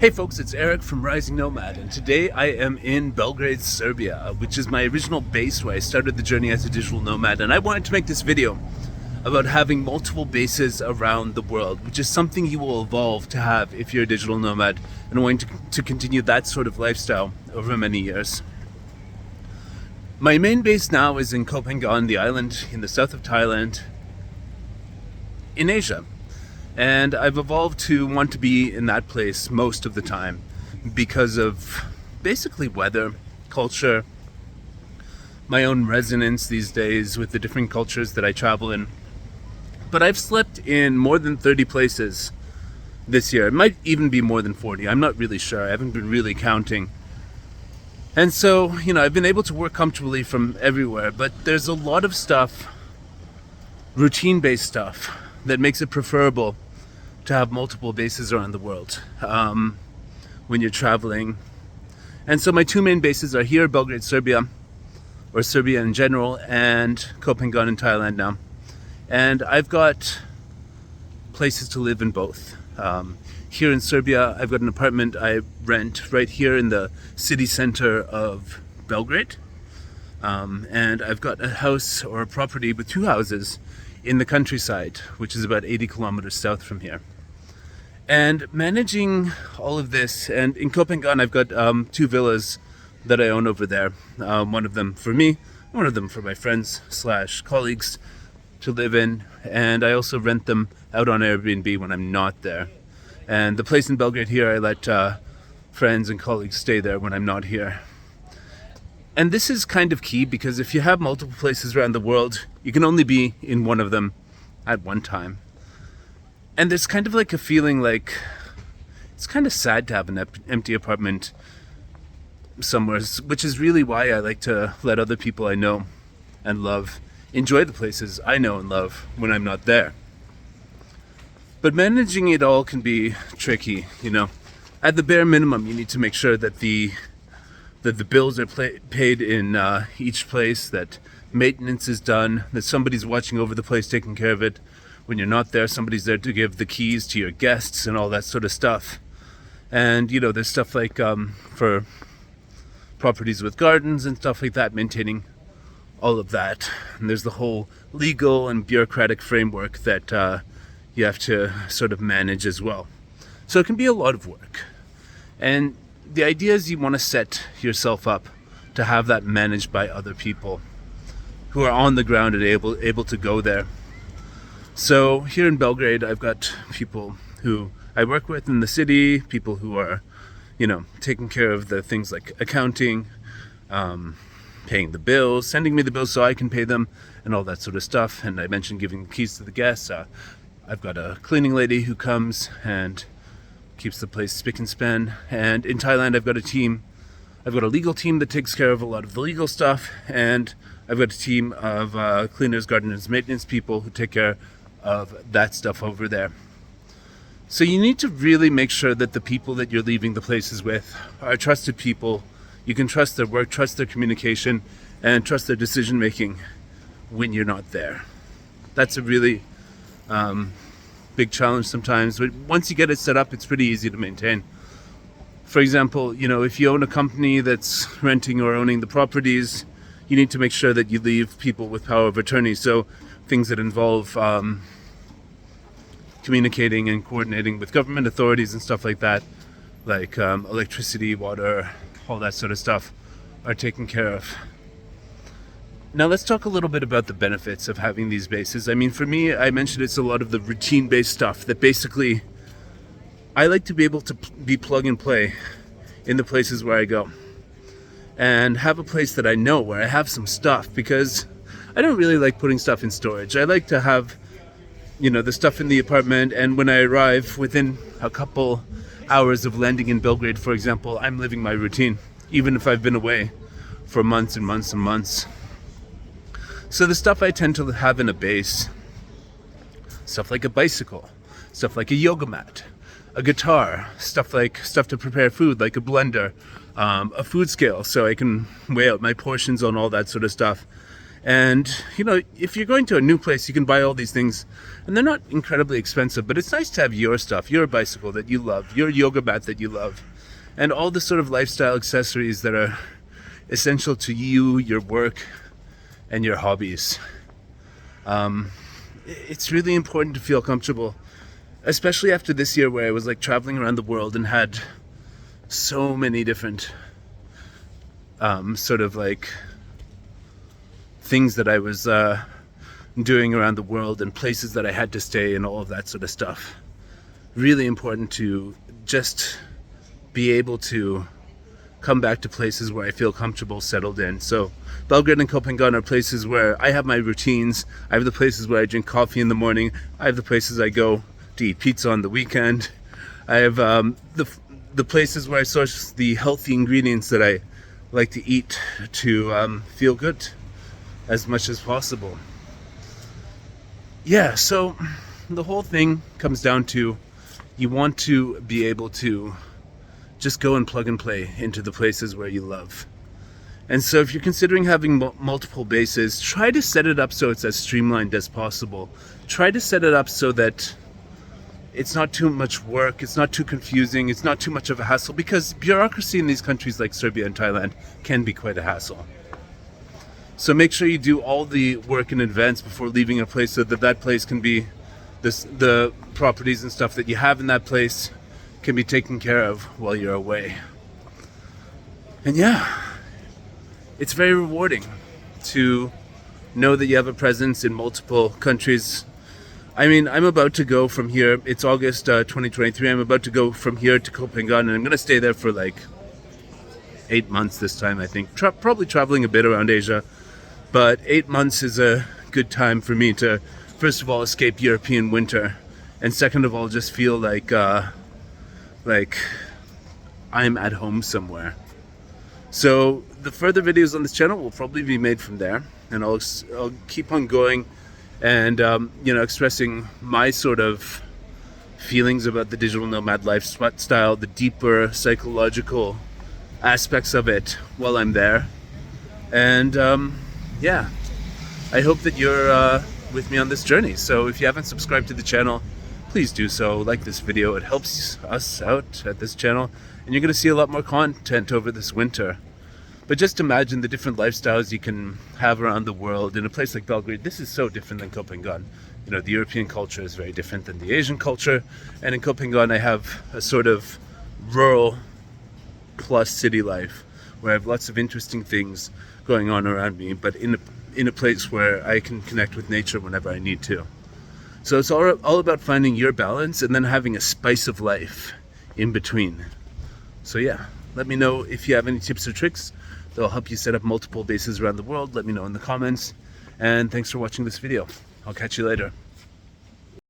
Hey folks, it's Erik from Rising Nomad, and today I am in Belgrade, Serbia, which is my original base where I started the journey as a digital nomad. And I wanted to make this video about having multiple bases around the world, which is something you will evolve to have if you're a digital nomad and wanting to continue that sort of lifestyle over many years. My main base now is in Copenhagen, the island in the south of Thailand, in Asia. And I've evolved to want to be in that place most of the time because of basically weather, culture, my own resonance these days with the different cultures that I travel in. But I've slept in more than 30 places this year. It might even be more than 40. I'm not really sure. I haven't been really counting. And so, I've been able to work comfortably from everywhere, but there's a lot of stuff, routine-based stuff, that makes it preferable to have multiple bases around the world when you're traveling. And so my two main bases are here, Belgrade, Serbia, or Serbia in general, and Copenhagen in Thailand now. And I've got places to live in both. Here in Serbia, I've got an apartment I rent right here in the city center of Belgrade. And I've got a house or a property with two houses in the countryside, which is about 80 kilometers south from here. And managing all of this, and in Copenhagen I've got two villas that I own over there. One of them for me, one of them for my friends / colleagues to live in, and I also rent them out on Airbnb when I'm not there. And the place in Belgrade here, I let friends and colleagues stay there when I'm not here. And this is kind of key because if you have multiple places around the world, you can only be in one of them at one time. And there's kind of like a feeling like it's kind of sad to have an empty apartment somewhere, which is really why I like to let other people I know and love enjoy the places I know and love when I'm not there. But managing it all can be tricky, At the bare minimum, you need to make sure that the bills are paid in each place, that maintenance is done, that somebody's watching over the place, taking care of it. When you're not there, somebody's there to give the keys to your guests and all that sort of stuff. And, there's stuff like for properties with gardens and stuff like that, maintaining all of that. And there's the whole legal and bureaucratic framework that you have to sort of manage as well. So it can be a lot of work. And the idea is you want to set yourself up to have that managed by other people who are on the ground and able to go there. So here in Belgrade, I've got people who I work with in the city, people who are, taking care of the things like accounting, paying the bills, sending me the bills so I can pay them, and all that sort of stuff. And I mentioned giving the keys to the guests. I've got a cleaning lady who comes and keeps the place spick and span. And in Thailand, I've got a legal team that takes care of a lot of the legal stuff, and I've got a team of cleaners, gardeners, maintenance people who take care of that stuff over there. So you need to really make sure that the people that you're leaving the places with are trusted people. You can trust their work, trust their communication, and trust their decision making when you're not there. That's a really big challenge sometimes, but once you get it set up, it's pretty easy to maintain. For example, if you own a company that's renting or owning the properties, you need to make sure that you leave people with power of attorney. So things that involve communicating and coordinating with government authorities and stuff like that, like electricity, water, all that sort of stuff, are taken care of. Now let's talk a little bit about the benefits of having these bases. I mean, for me, I mentioned it's a lot of the routine-based stuff that basically I like to be able to be plug and play in the places where I go and have a place that I know where I have some stuff, because I don't really like putting stuff in storage. I like to have, the stuff in the apartment, and when I arrive, within a couple hours of landing in Belgrade, for example, I'm living my routine, even if I've been away for months and months and months. So the stuff I tend to have in a base, stuff like a bicycle, stuff like a yoga mat, a guitar, stuff to prepare food, like a blender, a food scale, so I can weigh out my portions on all that sort of stuff. And, you know, if you're going to a new place, you can buy all these things, and they're not incredibly expensive, but it's nice to have your stuff, your bicycle that you love, your yoga mat that you love, and all the sort of lifestyle accessories that are essential to you, your work, and your hobbies. It's really important to feel comfortable, especially after this year where I was like traveling around the world and had so many different sort of like things that I was doing around the world and places that I had to stay and all of that sort of stuff. Really important to just be able to come back to places where I feel comfortable, settled in. So Belgrade and Copenhagen are places where I have my routines. I have the places where I drink coffee in the morning. I have the places I go to eat pizza on the weekend. I have the places where I source the healthy ingredients that I like to eat to feel good as much as possible. Yeah, so the whole thing comes down to you want to be able to just go and plug and play into the places where you love. And so if you're considering having multiple bases, try to set it up so it's as streamlined as possible. Try to set it up so that it's not too much work, it's not too confusing, it's not too much of a hassle, because bureaucracy in these countries like Serbia and Thailand can be quite a hassle. So make sure you do all the work in advance before leaving a place so that that place can be, the properties and stuff that you have in that place can be taken care of while you're away. And yeah, it's very rewarding to know that you have a presence in multiple countries. I mean, I'm about to go from here, it's August 2023, I'm about to go from here to Copenhagen, and I'm going to stay there for like 8 months this time, I think. Probably traveling a bit around Asia, but 8 months is a good time for me to, first of all, escape European winter, and second of all, just feel like I'm at home somewhere. So the further videos on this channel will probably be made from there, and I'll keep on going and you know, expressing my sort of feelings about the digital nomad lifestyle, the deeper psychological aspects of it while I'm there. And yeah, I hope that you're with me on this journey. So if you haven't subscribed to the channel, please do so. Like this video, it helps us out at this channel, and you're going to see a lot more content over this winter. But just imagine the different lifestyles you can have around the world. In a place like Belgrade, this is so different than Copenhagen. You know, the European culture is very different than the Asian culture, and in Copenhagen I have a sort of rural plus city life where I have lots of interesting things going on around me, but in a place where I can connect with nature whenever I need to. So it's all about finding your balance and then having a spice of life in between. So yeah, let me know if you have any tips or tricks that will help you set up multiple bases around the world. Let me know in the comments. And thanks for watching this video. I'll catch you later.